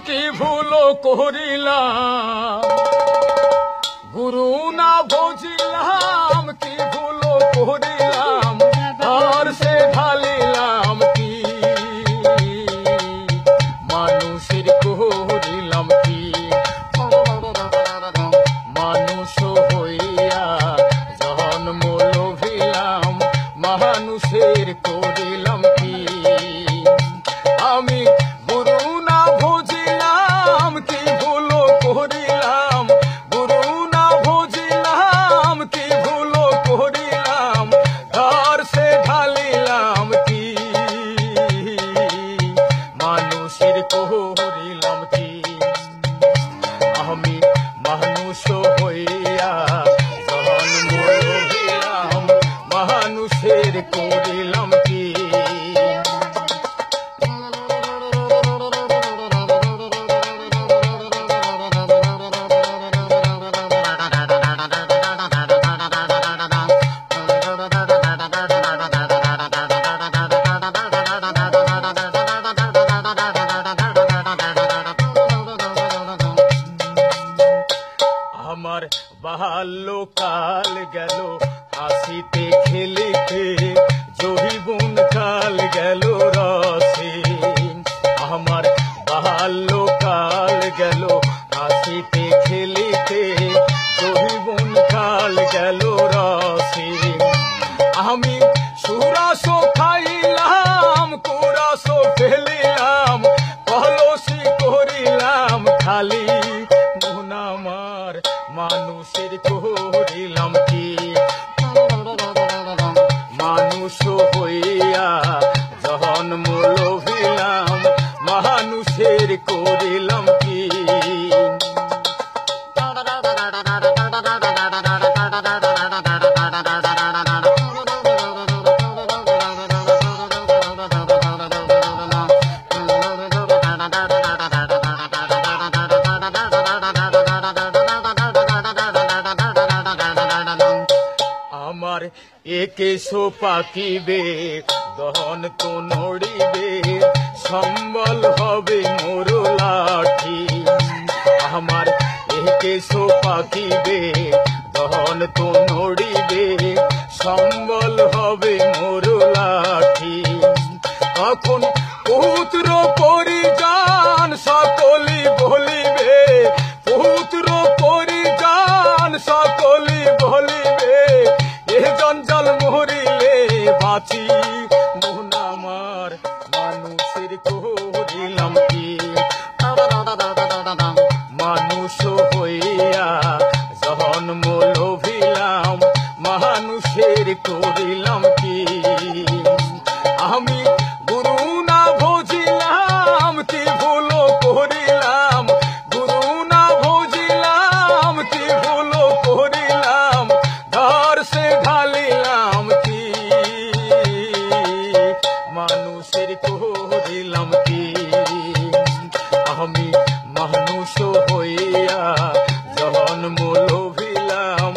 কি ভুলো করিলাম গুরু না বুঝিলাম কি ভুলো করিলাম আর সে ঢালিলাম কি মানুষের করিলাম কি মানুষ হইয়া জন্ম লোভিলাম মানুষের করিলাম কি আমি গুরু না বুঝিলাম কি ভুলো করিলাম গুরু না বুঝিলাম কি ভুলো করিলাম আর সে ঢালিলাম কি মানুষের করিলাম কি আমি মানুষ হইয়া জন্ম লোভিলাম মানুষের করিলাম কি আমার বাল্যকাল গেল হাসিতে খেলিতে যৌবন কাল গেল রসে আমার বাল্যকাল গেল হাসিতে খেলিতে যৌবন কাল গেল রসে আমি সুরাস খাইলাম কুরাস ফেলিলাম কলসি করিলাম খালি মন আমার মানুষের করিলাম কি মানুষ হইয়া জন্ম লোভিলাম মানুষের করিলাম কি আমার একেশো পাকিবে দহন তো নড়িবে সম্বল হবে মোর লাঠি আমার একেশো পাকিবে দহন তো নড়িবে সম্বল হবে মোর লাঠি তখন পুত্র পরিজন সকলি বলিবে পুত্র পরিজন সকলি বলিবে এ জঞ্জাল মরিলে বাঁচি মন আমার মানুষের করিলাম কি মানুষ হইয়া জন্ম লোভিলাম মানুষের করিলাম কি আমি গুরু না বুঝিলাম কি ভুলো করিলাম গুরু না বুঝিলাম কি ভুলো করিলাম ধর সে ঢালিলাম কি মানুষের করিলাম কি আমি মানুষ হইয়া জন্ম লোভিলাম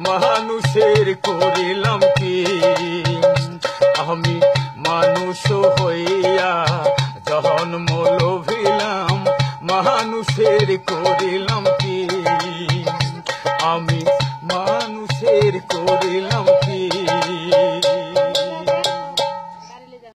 মানুষের করিলাম কি আমি মানুষ হইয়া জন্ম লোভিলাম মানুষের করিলাম কি আমি মানুষের করিলাম